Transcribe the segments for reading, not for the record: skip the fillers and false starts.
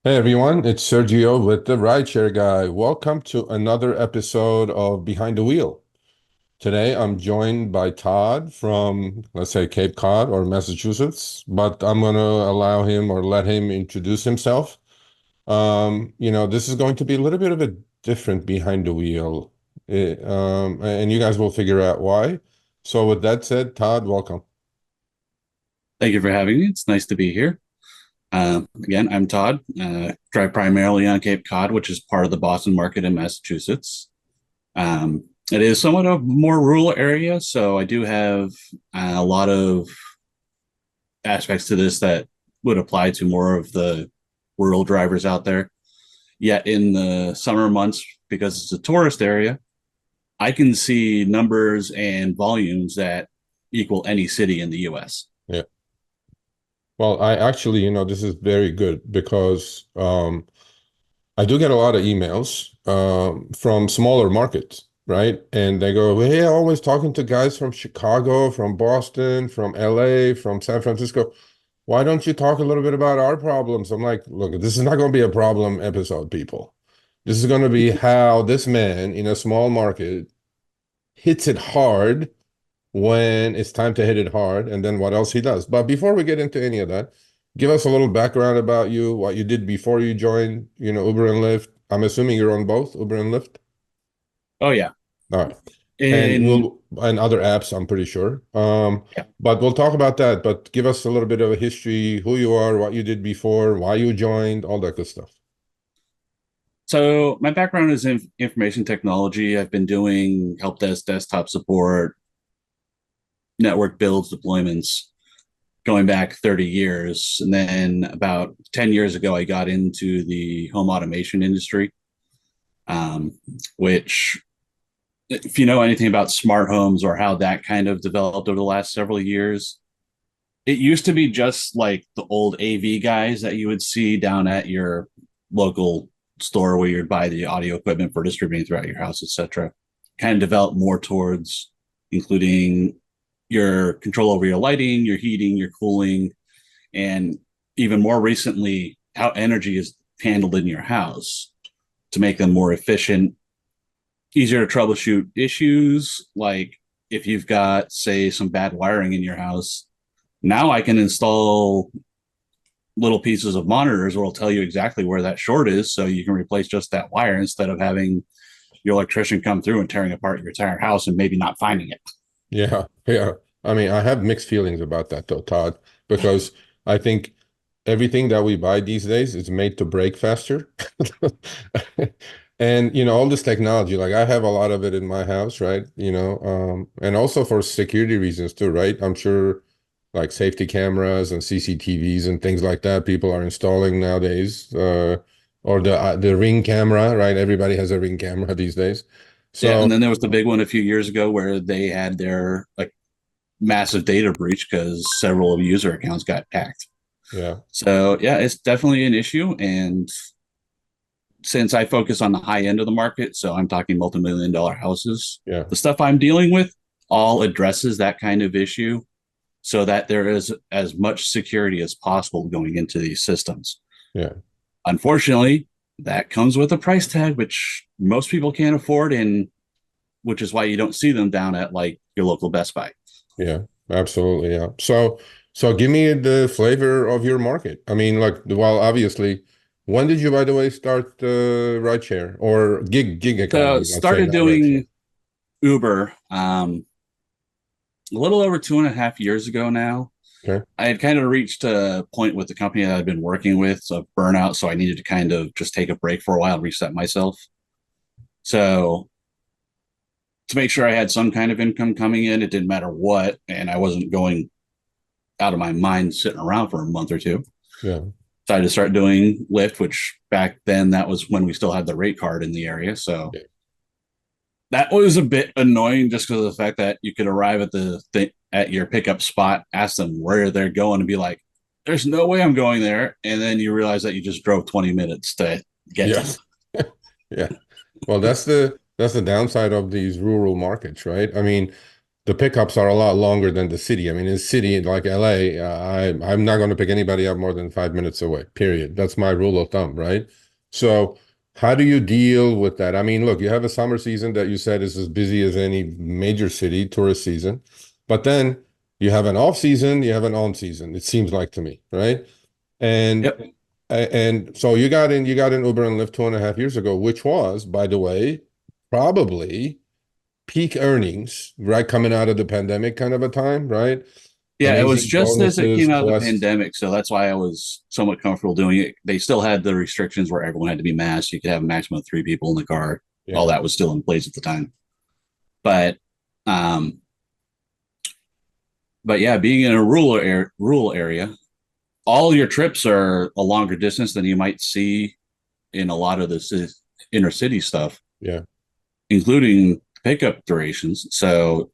Hey everyone, it's Sergio with the RideShare Guy. Welcome to another episode of Behind the Wheel. Today I'm joined by Todd from, let's say, Cape Cod or Massachusetts, but I'm going to allow him or let him introduce himself. This is going to be a little bit of a different Behind the Wheel, and you guys will figure out why. So with that said, Todd, welcome. Thank you for having me. It's nice to be here. Again, I'm Todd. Drive primarily on Cape Cod, which is part of the Boston market in Massachusetts. It is somewhat a more rural area, so I do have a lot of aspects to this that would apply to more of the rural drivers out there. Yet in the summer months, because it's a tourist area, I can see numbers and volumes that equal any city in the US. Yeah. Well, I actually, this is very good because I do get a lot of emails from smaller markets, right? And they go, hey, always talking to guys from Chicago, from Boston, from LA, from San Francisco. Why don't you talk a little bit about our problems? I'm like, look, this is not going to be a problem episode, people. This is going to be how this man in a small market hits it hard when it's time to hit it hard, and then what else he does. But before we get into any of that, give us a little background about you, what you did before you joined, Uber and Lyft. I'm assuming you're on both Uber and Lyft. Oh yeah. All right. And In other apps, I'm pretty sure. yeah. But we'll talk about that. But give us a little bit of a history, who you are, what you did before, why you joined, all that good stuff. So my background is in information technology. I've been doing help desk, desktop support, network builds, deployments going back 30 years. And then about 10 years ago, I got into the home automation industry, um, which, if you know anything about smart homes or how that kind of developed over the last several years, it used to be just like the old AV guys that you would see down at your local store where you'd buy the audio equipment for distributing throughout your house, etc. Kind of developed more towards including your control over your lighting, your heating, your cooling, and even more recently, how energy is handled in your house to make them more efficient, easier to troubleshoot issues. Like if you've got, say, some bad wiring in your house, now I can install little pieces of monitors where it'll tell you exactly where that short is so you can replace just that wire instead of having your electrician come through and tearing apart your entire house and maybe not finding it. Yeah, yeah. I mean, I have mixed feelings about that though, Todd, because I think everything that we buy these days is made to break faster. And all this technology, like I have a lot of it in my house, right? And also for security reasons too, right? I'm sure like safety cameras and CCTVs and things like that people are installing nowadays, or the Ring camera, right? Everybody has a Ring camera these days. Yeah, So and then there was the big one a few years ago where they had their like massive data breach because several user accounts got hacked. yeah, So yeah, it's definitely an issue. And since I focus on the high end of the market, so I'm talking multi-million dollar houses, yeah, the stuff I'm dealing with all addresses that kind of issue so that there is as much security as possible going into these systems. yeah. Unfortunately, that comes with a price tag, which most people can't afford, and which is why you don't see them down at like your local Best Buy. Yeah, absolutely. Yeah. So give me the flavor of your market. I mean, like, well, obviously, when did you, by the way, start rideshare or gig So economy? Let's say started not rideshare. doing Uber a little over 2.5 years ago now. Okay. I had kind of reached a point with the company that I'd been working with of burnout, so I needed to kind of just take a break for a while and reset myself. So to make sure I had some kind of income coming in, it didn't matter what, and I wasn't going out of my mind sitting around for a month or two. Yeah. Decided to start doing Lyft, which back then that was when we still had the rate card in the area. So Yeah. that was a bit annoying just because of the fact that you could arrive at at your pickup spot, ask them where they're going, and be like, "There's no way I'm going there," and then you realize that you just drove 20 minutes to get to Yeah. them. Yeah. Well, that's the downside of these rural markets, right? I mean, the pickups are a lot longer than the city. I mean, in the city like LA, I'm not going to pick anybody up more than 5 minutes away, period. That's my rule of thumb, right? So how do you deal with that? I mean, look, you have a summer season that you said is as busy as any major city tourist season, but then you have an off season, you have an on season, it seems like to me, right? And Yep. and so you got in Uber and Lyft 2.5 years ago, which was, by the way, probably peak earnings, right? Coming out of the pandemic kind of a time, right? Yeah, it was Amazing just as it bonuses came out of the plus, pandemic, so that's why I was somewhat comfortable doing it. They still had the restrictions where everyone had to be masked. You could have a maximum of three people in the car. All yeah, that was still in place at the time. But um, but yeah, being in a rural area, all your trips are a longer distance than you might see in a lot of the inner city stuff, yeah, including pickup durations. So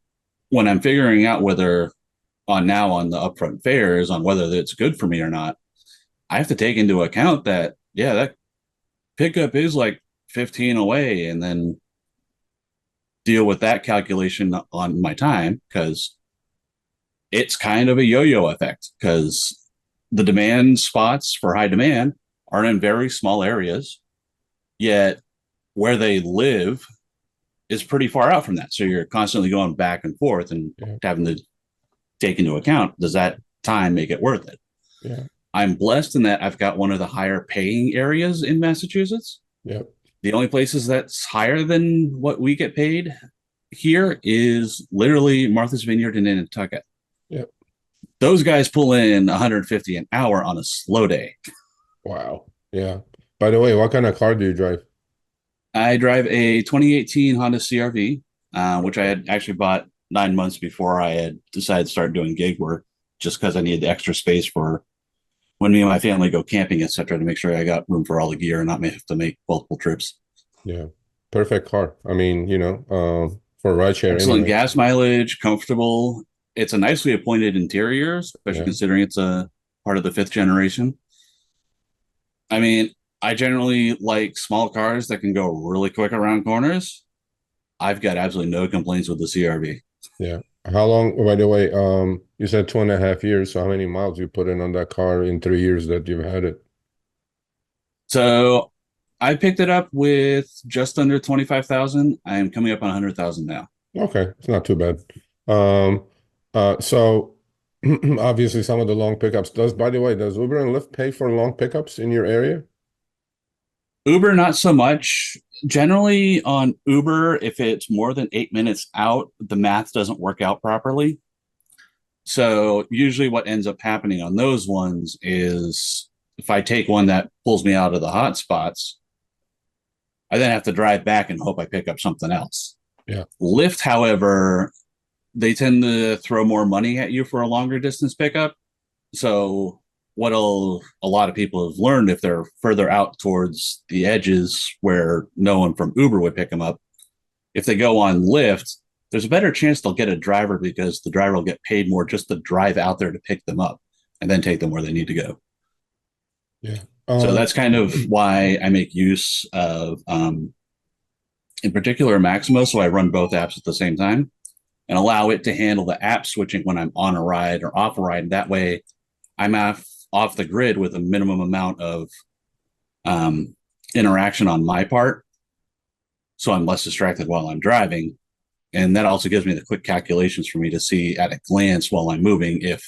when I'm figuring out whether on the upfront fares on whether it's good for me or not, I have to take into account that yeah, that pickup is like 15 away, and then deal with that calculation on my time because it's kind of a yo-yo effect because the demand spots for high demand are in very small areas, yet where they live is pretty far out from that. So you're constantly going back and forth and yeah, having to take into account, does that time make it worth it? yeah, I'm blessed in that I've got one of the higher paying areas in Massachusetts. yeah, The only places that's higher than what we get paid here is literally Martha's Vineyard and Nantucket. yeah. Those guys pull in 150 an hour on a slow day. Wow. Yeah. By the way, what kind of car do you drive? I drive a 2018 Honda CRV, which I had actually bought 9 months before I had decided to start doing gig work, just because I needed the extra space for when me and my family go camping, etc., to make sure I got room for all the gear and not have to make multiple trips. Yeah. Perfect car. I mean, for rideshare Excellent anyway. gas mileage, comfortable. It's a nicely appointed interior, especially Yeah. considering it's a part of the fifth generation. I mean, I generally like small cars that can go really quick around corners. I've got absolutely no complaints with the CRV. Yeah. How long, by the way, you said 2.5 years, so how many miles you put in on that car in 3 years that you've had it? So I picked it up with just under 25,000. I am coming up on 100,000 now. Okay, it's not too bad. Um, so obviously some of the long pickups by the way, does Uber and Lyft pay for long pickups in your area? Uber, not so much. Generally, on Uber, if it's more than 8 minutes out, the math doesn't work out properly. So, usually, what ends up happening on those ones is if I take one that pulls me out of the hot spots, I then have to drive back and hope I pick up something else. Yeah. Lyft, however, they tend to throw more money at you for a longer distance pickup. So what a lot of people have learned if they're further out towards the edges where no one from Uber would pick them up, if they go on Lyft, there's a better chance they'll get a driver because the driver will get paid more just to drive out there to pick them up and then take them where they need to go. Yeah. So that's kind of why I make use of, in particular, Maximo. So I run both apps at the same time and allow it to handle the app switching when I'm on a ride or off a ride. That way, I'm off the grid with a minimum amount of um, interaction on my part. So I'm less distracted while I'm driving. And that also gives me the quick calculations for me to see at a glance while I'm moving if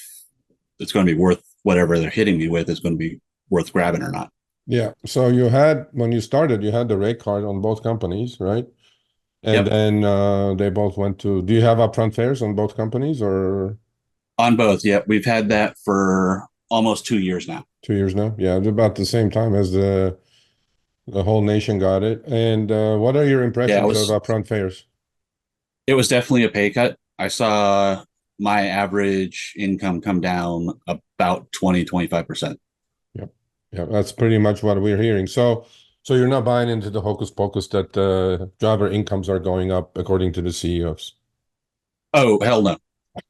it's going to be worth whatever they're hitting me with is going to be worth grabbing or not. Yeah. So you had, when you started, you had the rate card on both companies, right? And Yep. then they both went to, do you have upfront fares on both companies or On both. Yep. We've had that for almost 2 years now. 2 years now? Yeah, it's about the same time as the whole nation got it. And what are your Yeah. impressions of upfront fares? It was definitely a pay cut. I saw my average income come down about 20-25%. Yep. Yeah, that's pretty much what we're hearing. So you're not buying into the hocus pocus that driver incomes are going up according to the CEOs. Oh, hell no.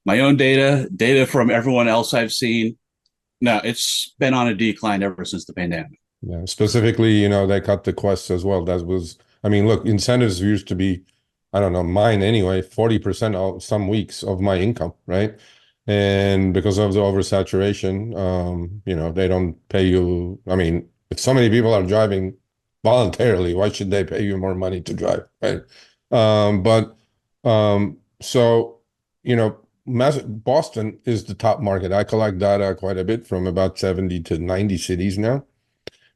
My own data from everyone else I've seen. No, it's been on a decline ever since the pandemic. Yeah, specifically, they cut the quests as well. That was, I mean, look, incentives used to be I don't know, mine anyway, 40% of some weeks of my income, right? And because of the oversaturation, they don't pay you. I mean, if so many people are driving voluntarily, why should they pay you more money to drive, right? But so, Boston is the top market. I collect data quite a bit from about 70 to 90 cities now.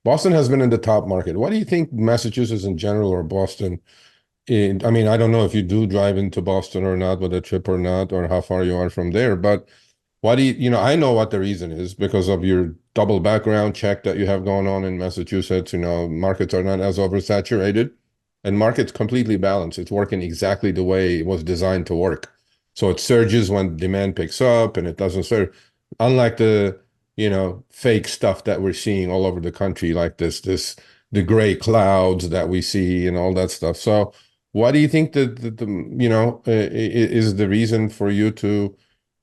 Boston has been in the top market. What do you think Massachusetts in general or Boston? I mean, I don't know if you do drive into Boston or not with a trip or not, or how far you are from there, but why do I know what the reason is because of your double background check that you have going on in Massachusetts. Markets are not as oversaturated and market's completely balanced. It's working exactly the way it was designed to work. So it surges when demand picks up and it doesn't surge. Unlike the, fake stuff that we're seeing all over the country, like the gray clouds that we see and all that stuff. So what do you think that is the reason for you to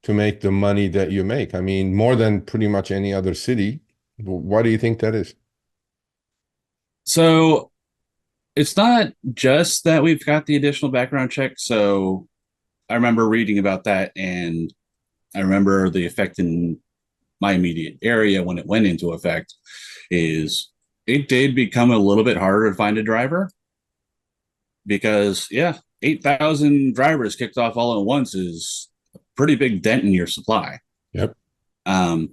make the money that you make? I mean, more than pretty much any other city. Why do you think that is? So it's not just that we've got the additional background check. So I remember reading about that, and I remember the effect in my immediate area when it went into effect is it did become a little bit harder to find a driver because, yeah, 8,000 drivers kicked off all at once is a pretty big dent in your supply. Yep. Um,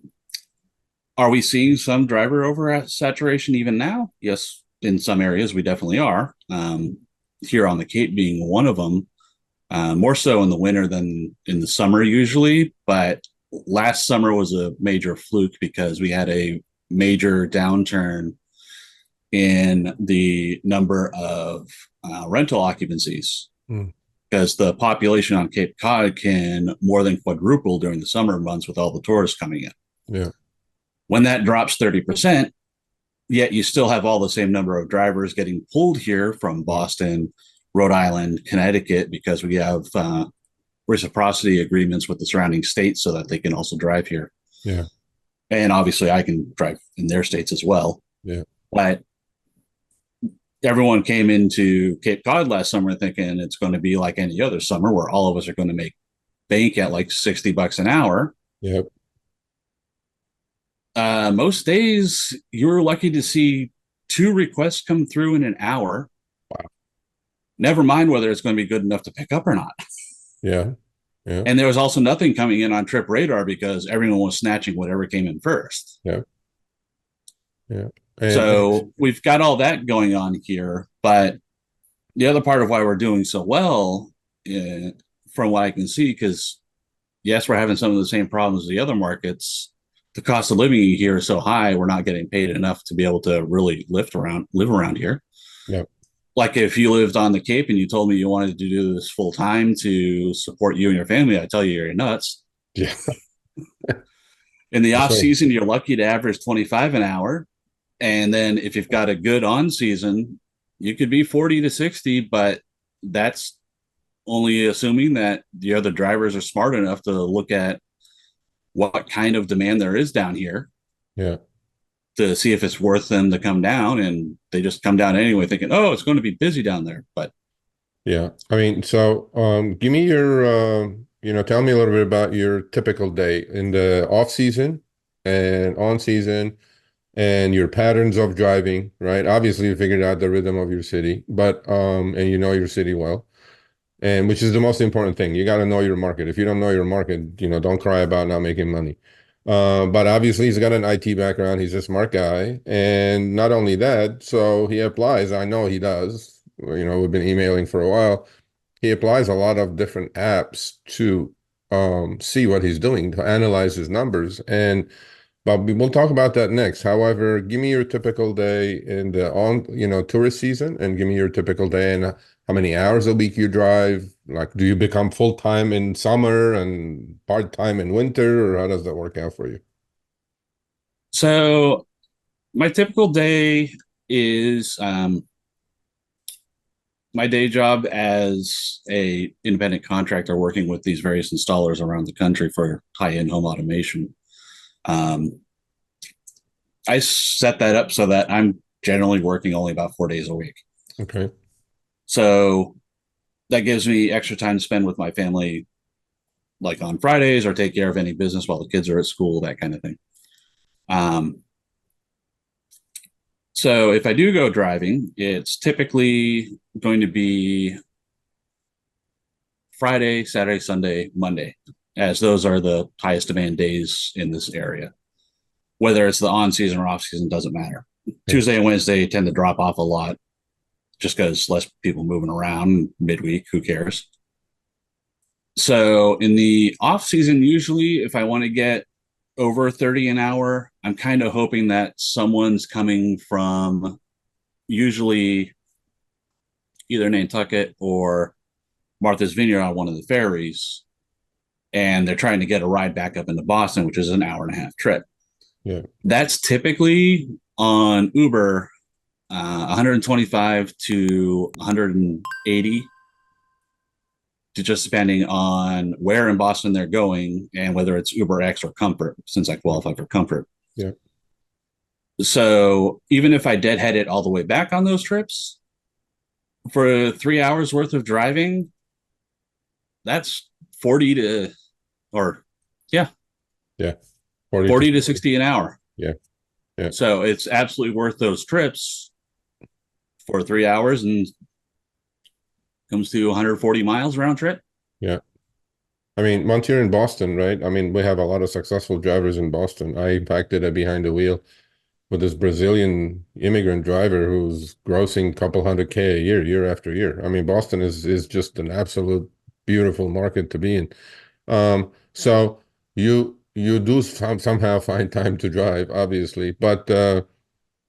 are we seeing some driver over saturation even now? Yes, in some areas we definitely are. Here on the Cape being one of them, more so in the winter than in the summer usually. But last summer was a major fluke because we had a major downturn in the number of rental occupancies Mm. because the population on Cape Cod can more than quadruple during the summer months with all the tourists coming in. Yeah. When that drops 30%, yet you still have all the same number of drivers getting pulled here from Boston, Rhode Island, Connecticut, because we have reciprocity agreements with the surrounding states so that they can also drive here. Yeah. And obviously, I can drive in their states as well. Yeah. But everyone came into Cape Cod last summer thinking it's going to be like any other summer where all of us are going to make bank at like $60 an hour. Yep. Most days, you're lucky to see 2 requests come through in an hour. Wow. Never mind whether it's going to be good enough to pick up or not. Yeah. Yeah. And there was also nothing coming in on Trip Radar because everyone was snatching whatever came in first. Yeah. Yeah. And So we've got all that going on here. But the other part of why we're doing so well, from what I can see, because yes, we're having some of the same problems as the other markets. The cost of living here is so high, we're not getting paid enough to be able to really live around here. yeah. Like if you lived on the Cape and you told me you wanted to do this full time to support you and your family, I tell you you're nuts. Yeah. In the That's off right. season, you're lucky to average 25 an hour. And then if you've got a good on season, you could be 40 to 60, but that's only assuming that the other drivers are smart enough to look at what kind of demand there is down here Yeah. to see if it's worth them to come down. And they just come down anyway, thinking, oh, it's going to be busy down there. But Yeah. I mean, so give me your tell me a little bit about your typical day in the off season and on season and your patterns of driving, right? Obviously you figured out the rhythm of your city, but and you know your city well. And which is the most important thing. You got to know your market. If you don't know your market, don't cry about not making money. But obviously he's got an IT background. He's a smart guy. And not only that, so he applies. I know he does. We've been emailing for a while. He applies a lot of different apps to see what he's doing, to analyze his numbers. But we'll talk about that next. However, give me your typical day in the tourist season and give me your typical day and how many hours a week you drive. Like, do you become full-time in summer and part-time in winter, or how does that work out for you? so my typical day is my day job as a independent contractor working with these various installers around the country for high-end home automation. Um, I set that up so that I'm generally working only about 4 days a week. Okay. So that gives me extra time to spend with my family, like on Fridays, or take care of any business while the kids are at school, that kind of thing. So if I do go driving, it's typically going to be Friday, Saturday, Sunday, Monday, as those are the highest demand days in this area. Whether it's the on season or off season, doesn't matter. Tuesday and Wednesday tend to drop off a lot just because less people moving around midweek. Who cares? So in the off season, usually if I want to get over 30 an hour, I'm kind of hoping that someone's coming from usually either Nantucket or Martha's Vineyard on one of the ferries, and they're trying to get a ride back up into Boston, which is an hour and a half trip. Yeah. That's typically on Uber 125 to 180, to just depending on where in Boston they're going and whether it's Uber X or Comfort, since I qualify for Comfort. Yeah. So even if I deadhead it all the way back on those trips, for 3 hours worth of driving, that's 40 to, or yeah, Yeah. 40 to 60 an hour. Yeah. Yeah. So it's absolutely worth those trips for 3 hours, and comes to 140 miles round trip. Yeah. I mean, once you're in Boston, right? I mean, we have a lot of successful drivers in Boston. I, in fact, did a behind the wheel with this Brazilian immigrant driver who's grossing a couple $100K a year, year after year. I mean, Boston is just an absolute beautiful market to be in. So you do somehow find time to drive, obviously, but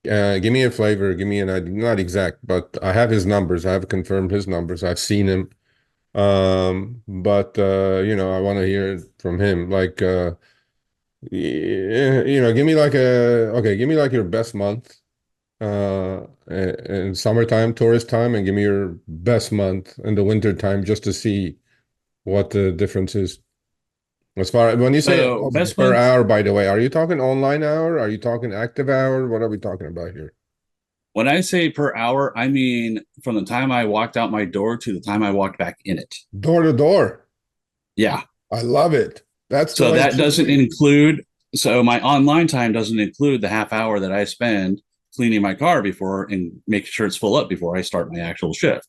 give me a flavor, give me an idea, not exact, but I have his numbers. I have confirmed his numbers. I've seen him. But I want to hear it from him. Like give me like give me like your best month in summertime, tourist time, and give me your best month in the winter time just to see what the difference is. As far as when you say Best per month, hour, by the way, are you talking online hour? Are you talking active hour? What are we talking about here? when I say per hour, I mean from the time I walked out my door to the time I walked back in it. Door to door. Yeah. I love it. That's the So way it that should doesn't be. include, so my online time doesn't include the half hour that I spend cleaning my car before and making sure it's full up before I start my actual shift.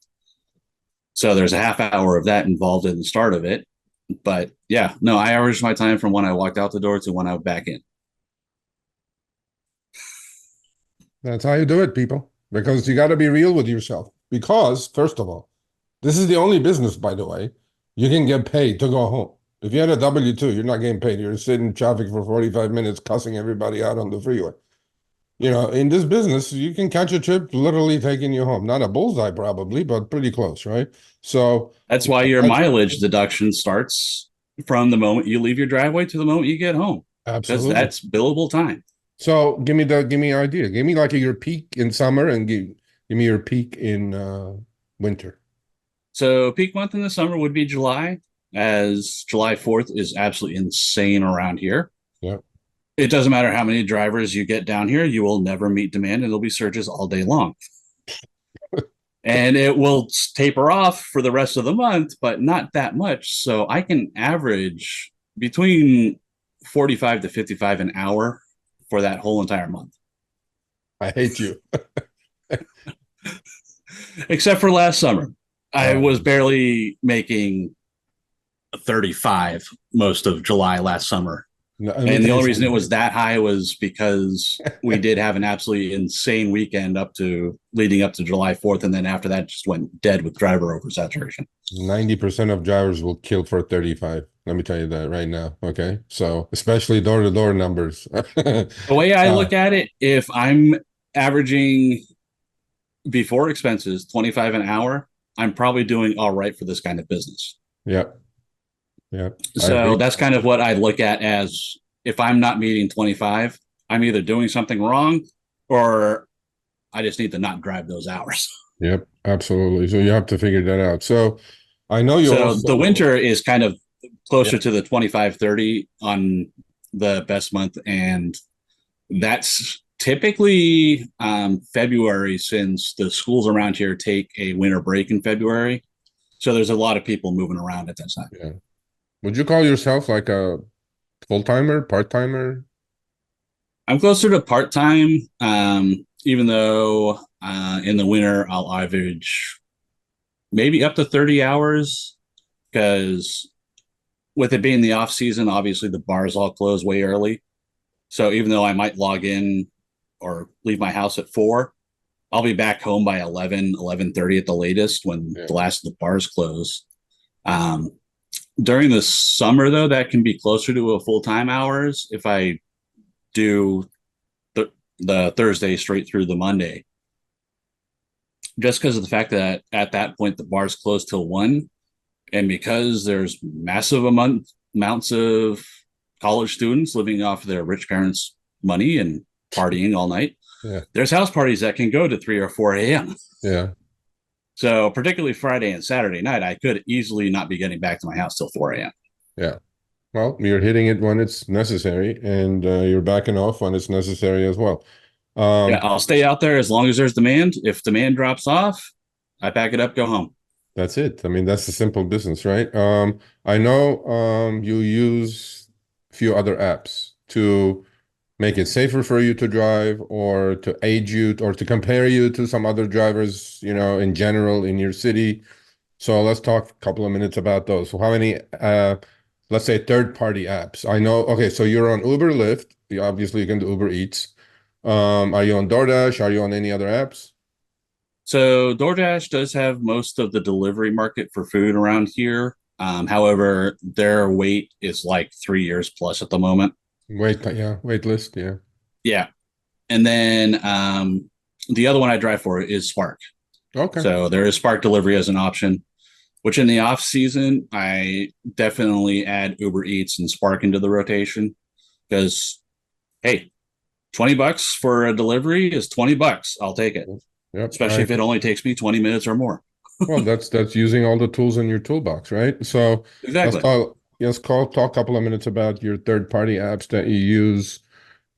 So there's a half hour of that involved in the start of it. But yeah, no, I averaged my time from when I walked out the door to when I was back in. That's how you do it, people. Because you got to be real with yourself. Because, first of all, this is the only business, by the way, you can get paid to go home. If you had a W-2, you're not getting paid. You're sitting in traffic for 45 minutes cussing everybody out on the freeway. In this business, you can catch a trip literally taking you home. Not a bullseye, probably, but pretty close, right? So That's why your mileage deduction starts from the moment you leave your driveway to the moment you get home, because absolutely. that's billable time. So give me an idea. Give me like your peak in summer and give me your peak in winter. So peak month in the summer would be July, as July 4th is absolutely insane around here. Yeah. It doesn't matter how many drivers you get down here, you will never meet demand, and there'll be surges all day long. And it will taper off for the rest of the month, but not that much. So I can average between 45 to 55 an hour for that whole entire month. I hate you. Except for last summer. I was barely making 35 most of July last summer. No, and the only reason it was that high was because we did have an absolutely insane weekend leading up to July 4th. And then after that, just went dead with driver oversaturation. 90% of drivers will kill for 35. Let me tell you that right now. Okay. So especially door-to-door numbers. The way I look at it, if I'm averaging before expenses 25 an hour, I'm probably doing all right for this kind of business. Yeah. Yeah. So that's kind of what I look at as, if I'm not meeting 25, I'm either doing something wrong or I just need to not drive those hours. Yep, absolutely. So you have to figure that out. So I know you So also the winter is kind of closer to the 25, 30 on the best month. And that's typically February, since the schools around here take a winter break in February. So there's a lot of people moving around at that time. Yeah. Would you call yourself like a full-timer, part-timer? I'm closer to part time, even though in the winter I'll average maybe up to 30 hours because with it being the off season, obviously the bars all close way early. So even though I might log in or leave my house at 4, I'll be back home by 11:30 at the latest when Yeah. the last of the bars close. Um, During the summer, though, that can be closer to a full time hours if I do the Thursday straight through the Monday, just because of the fact that at that point the bars close till 1, and because there's massive amounts of college students living off their rich parents' money and partying all night. Yeah. There's house parties that can go to 3 or 4 a.m. Yeah. So particularly Friday and Saturday night, I could easily not be getting back to my house till 4 a.m. Yeah. Well, you're hitting it when it's necessary, and you're backing off when it's necessary as well. Yeah, I'll stay out there as long as there's demand. If demand drops off, I pack it up, go home. That's it. I mean, that's the simple business, right? I know you use a few other apps to make it safer for you to drive or to aid you or to compare you to some other drivers, in general in your city. So let's talk a couple of minutes about those. So how many, let's say third-party apps? I know, okay, so you're on Uber, Lyft. Obviously, you can do Uber Eats. Are you on DoorDash? Are you on any other apps? So DoorDash does have most of the delivery market for food around here. However, their wait is like 3 years plus at the moment. Wait list, yeah. Yeah. And then the other one I drive for is Spark. Okay. So there is Spark delivery as an option, which in the off season, I definitely add Uber Eats and Spark into the rotation because, hey, $20 for a delivery is $20. I'll take it, Yep. especially if it only takes me 20 minutes or more. Well, that's using all the tools in your toolbox, right? So let's Exactly. talk a couple of minutes about your third-party apps that you use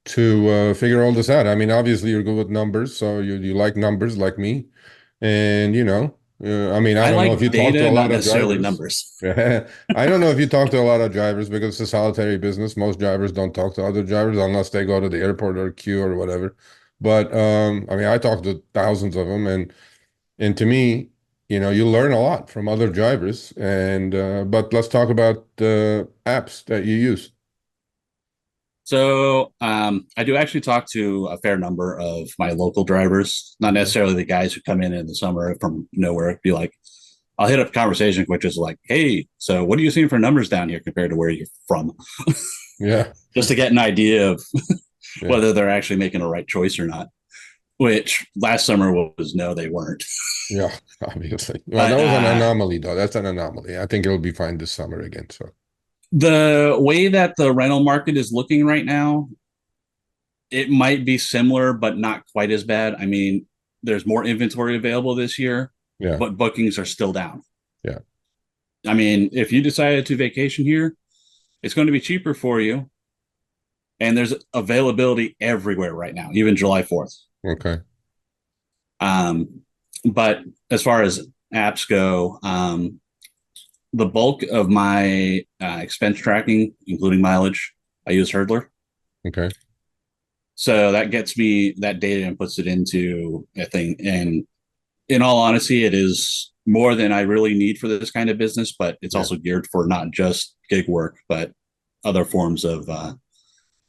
to figure all this out. I mean, obviously you're good with numbers, so you like numbers like me. And I mean, I I don't know if like you talk to data, a not lot of necessarily drivers. numbers. I don't know if you talk to a lot of drivers because it's a solitary business. Most drivers don't talk to other drivers unless they go to the airport or queue or whatever. But I mean, I talk to thousands of them, and to me, you learn a lot from other drivers. And but let's talk about the apps that you use. So I do actually talk to a fair number of my local drivers, not Okay. necessarily the guys who come in the summer from nowhere. Be like, I'll hit up a conversation, which is like, hey, so what are you seeing for numbers down here compared to where you're from? Yeah. Just to get an idea of Yeah. whether they're actually making a right choice or not, which last summer was no, they weren't. Yeah, obviously. Well, that But was an anomaly, though. That's an anomaly. I think it'll be fine this summer again. So, the way that the rental market is looking right now, it might be similar, but not quite as bad. I mean, there's more inventory available this year, yeah, but bookings are still down. yeah, I mean, if you decided to vacation here, it's going to be cheaper for you. And there's availability everywhere right now, even July 4th. okay, Um, but as far as apps go, the bulk of my expense tracking, including mileage, I use Hurdler. okay, So that gets me that data and puts it into a thing. And in all honesty, it is more than I really need for this kind of business, but it's yeah, also geared for not just gig work, but other forms of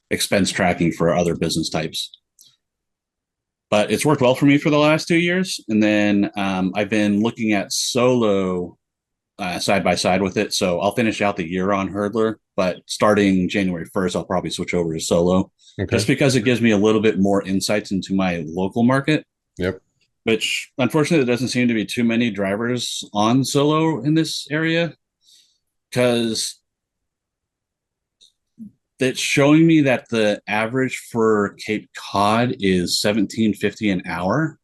expense tracking for other business types. But it's worked well for me for the last 2 years. And then I've been looking at solo side by side with it. So I'll finish out the year on Hurdler, but starting January 1st, I'll probably switch over to solo just okay, because it gives me a little bit more insights into my local market, yep, which unfortunately there doesn't seem to be too many drivers on solo in this area because it's showing me that the average for Cape Cod is 17.50 an hour,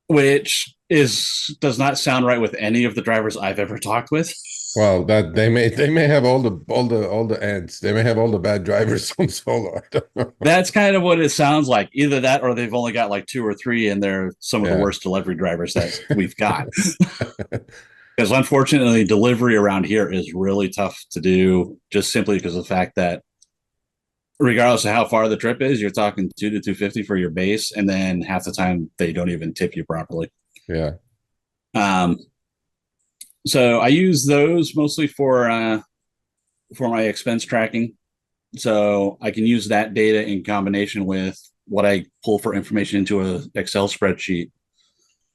which does not sound right with any of the drivers I've ever talked with. Well, that they may have all the ends. They may have all the bad drivers on solo. I don't know. That's kind of what it sounds like. Either that or they've only got like two or three and they're some of the Yeah. worst delivery drivers that we've got. Because unfortunately, delivery around here is really tough to do just simply because of the fact that regardless of how far the trip is, you're talking 2 to 250 for your base, and then half the time they don't even tip you properly. Yeah. Um, so I use those mostly for my expense tracking. So I can use that data in combination with what I pull for information into a Excel spreadsheet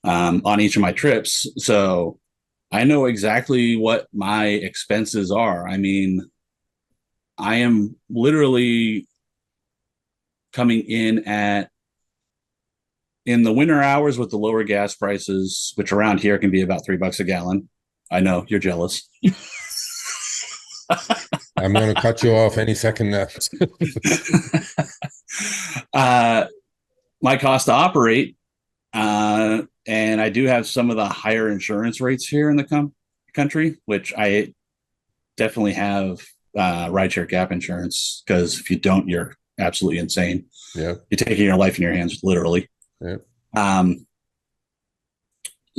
on each of my trips. So I know exactly what my expenses are. I mean, I am literally coming in the winter hours with the lower gas prices, which around here can be about $3 a gallon. I know you're jealous. I'm going to cut you off any second now. uh, my cost to operate, and I do have some of the higher insurance rates here in the country, which I definitely have rideshare gap insurance because if you don't, you're absolutely insane. Yeah. You're taking your life in your hands, literally. Yeah.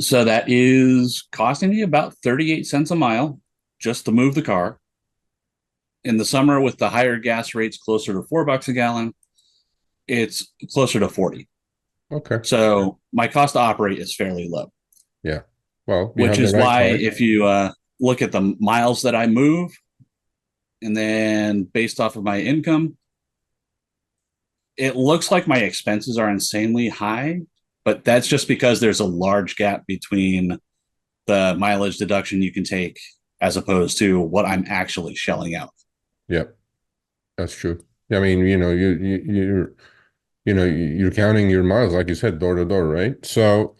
So that is costing me about 38 cents a mile just to move the car. In the summer, with the higher gas rates closer to $4 a gallon, it's closer to 40. Okay. So my cost to operate is fairly low. Yeah. Well, you Which have the is right why car. if you look at the miles that I move, and then based off of my income, it looks like my expenses are insanely high, but that's just because there's a large gap between the mileage deduction you can take as opposed to what I'm actually shelling out. Yep. That's true. I mean, you're counting your miles, like you said, door to door, right? So,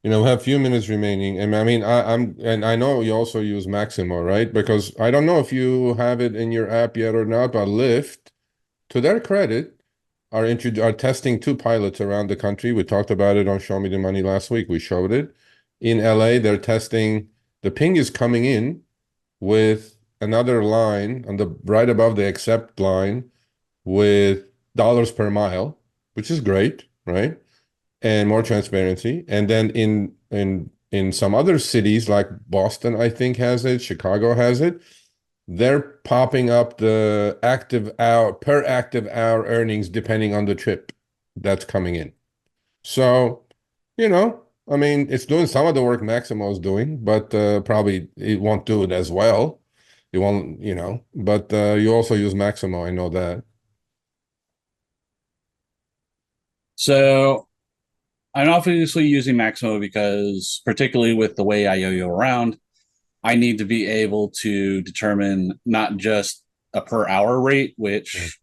we have a few minutes remaining. And I mean, and I know you also use Maximo, right? Because I don't know if you have it in your app yet or not, but Lyft, to their credit, are testing two pilots around the country. We talked about it on Show Me the Money last week. We showed it. In LA, they're testing, the ping is coming in with another line on the right above the accept line with dollars per mile, which is great, right? And more transparency. And then in some other cities like Boston, I think has it, Chicago has it, they're popping up the active hour per active hour earnings depending on the trip that's coming in. So, I mean, it's doing some of the work Maximo is doing, but probably it won't do it as well. It won't, but you also use Maximo. I know that. So I'm obviously using Maximo because, particularly with the way I yo-yo around, I need to be able to determine not just a per hour rate, Yeah. which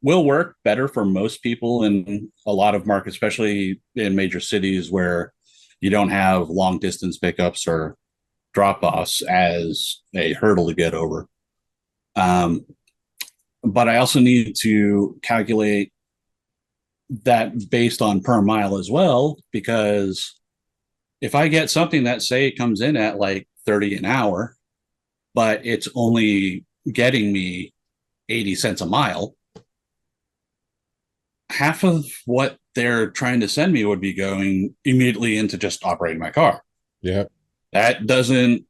will work better for most people in a lot of markets, especially in major cities where you don't have long distance pickups or drop offs as a hurdle to get over. Um, but I also need to calculate that based on per mile as well, because if I get something that say it comes in at like 30 an hour, but it's only getting me 80 cents a mile, half of what they're trying to send me would be going immediately into just operating my car. Yeah. That doesn't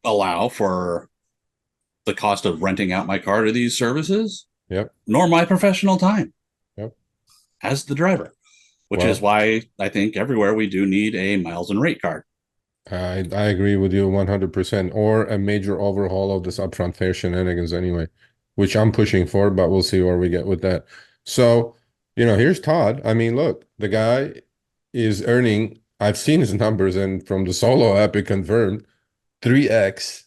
allow for the cost of renting out my car to these services, Yep. nor my professional time Yep. as the driver, which is Well, why I think everywhere we do need a miles and rate card. I agree with you 100%, or a major overhaul of this upfront fare shenanigans anyway, which I'm pushing for, but we'll see where we get with that. So, here's Todd. I mean, look, the guy is earning, I've seen his numbers, and from the solo app, it confirmed 3x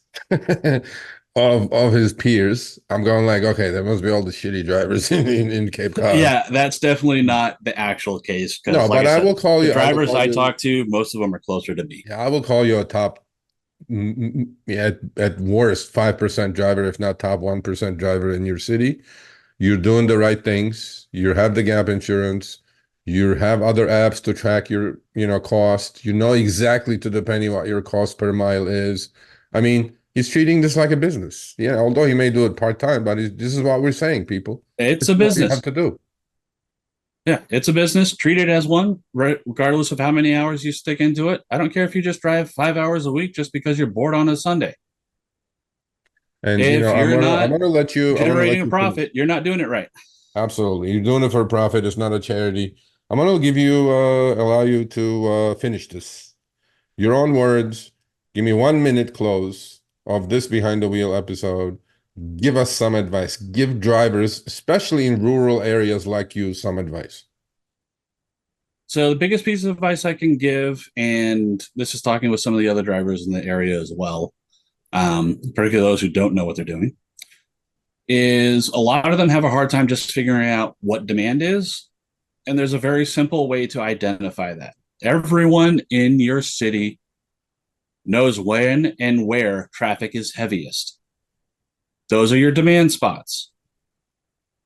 of his peers. I'm going like, okay, that must be all the shitty drivers in Cape Cod. Yeah, that's definitely not the actual case because, No, like I but I said, will call the you. I will drivers call I you. talk to, most of them are closer to me. Yeah, I will call you a top, yeah, at worst 5% driver, if not top 1% driver in your city. You're doing the right things. You have the gap insurance. You have other apps to track your, cost. You know exactly to the penny what your cost per mile is. I mean, he's treating this like a business. Yeah, although he may do it part-time, but this is what we're saying, people. It's This a is what you have business. to do. Yeah, it's a business. Treat it as one, right? Regardless of how many hours you stick into it. I don't care if you just drive 5 hours a week just because you're bored on a Sunday. And If you're I'm not gonna let you generating a finish. profit, you're not doing it right. Absolutely. You're doing it for profit. It's not a charity. I'm gonna allow you to finish this. Your own words. Give me 1 minute close of this behind the wheel episode. Give us some advice. Give drivers, especially in rural areas like you, some advice. So the biggest piece of advice I can give, and this is talking with some of the other drivers in the area as well, particularly those who don't know what they're doing, is a lot of them have a hard time just figuring out what demand is. And there's a very simple way to identify that. Everyone in your city knows when and where traffic is heaviest. Those are your demand spots.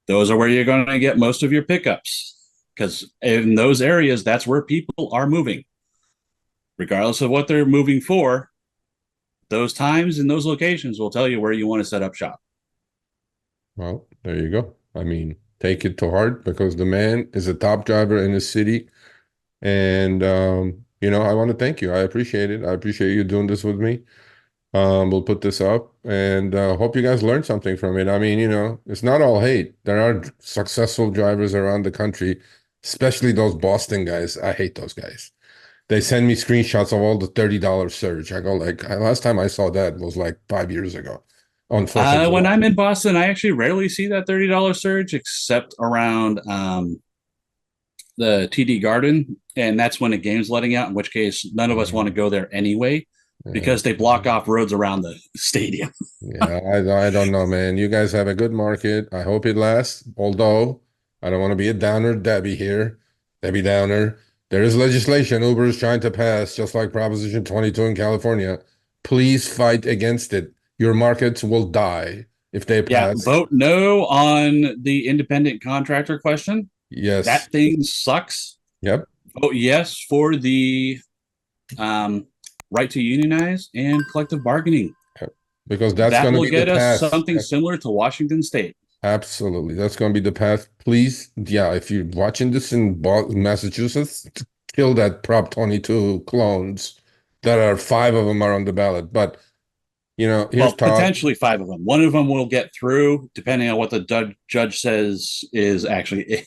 Those are where you're going to get most of your pickups because in those areas, that's where people are moving. Regardless of what they're moving for, those times and those locations will tell you where you want to set up shop. Well, there you go. I mean, take it to heart because the man is a top driver in the city. And I want to thank you. I appreciate it. I appreciate you doing this with me. We'll put this up and hope you guys learned something from it. I mean, it's not all hate. There are successful drivers around the country, especially those Boston guys. I hate those guys. They send me screenshots of all the $30 surge. I go like, last time I saw that was like 5 years ago on 4th of When July. I'm in Boston, I actually rarely see that $30 surge except around the TD Garden. And that's when a game's letting out, in which case none of us want to go there anyway Yeah. because they block off roads around the stadium. Yeah, I don't know, man. You guys have a good market. I hope it lasts. Although I don't want to be a downer, Debbie here, Debbie Downer. There is legislation Uber is trying to pass, just like Proposition 22 in California. Please fight against it. Your markets will die if they Yeah, pass. vote no on the independent contractor question. Yes. That thing sucks. Yep. Vote yes for the um, right to unionize and collective bargaining. Yep. Because that's That going to will be the get us path. something similar to Washington State. Absolutely. That's going to be the path. Please, yeah, if you're watching this in Massachusetts, kill that Prop 22 clones. There are five of them are on the ballot. But, here's Well, Todd. potentially five of them. One of them will get through, depending on what the judge says is actually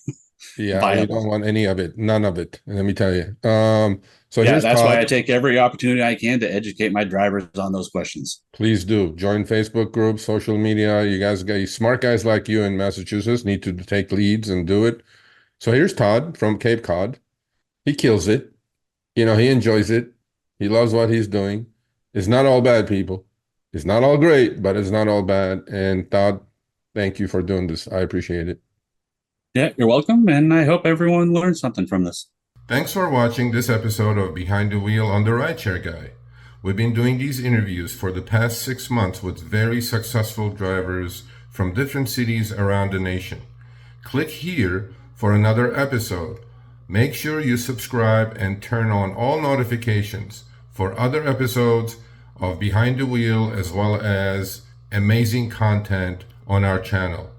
Yeah, we don't viable. want any of it. None of it. Let me tell you. So Yeah, here's that's why I Todd. take every opportunity I can to educate my drivers on those questions. Please do join Facebook groups, social media. You guys, smart guys like you in Massachusetts need to take leads and do it. So here's Todd from Cape Cod. He kills it. He enjoys it. He loves what he's doing. It's not all bad, people. It's not all great, but it's not all bad. And Todd, thank you for doing this. I appreciate it. Yeah, you're welcome. And I hope everyone learned something from this. Thanks for watching this episode of Behind the Wheel on the RideShare Guy. We've been doing these interviews for the past 6 months with very successful drivers from different cities around the nation. Click here for another episode. Make sure you subscribe and turn on all notifications for other episodes of Behind the Wheel as well as amazing content on our channel.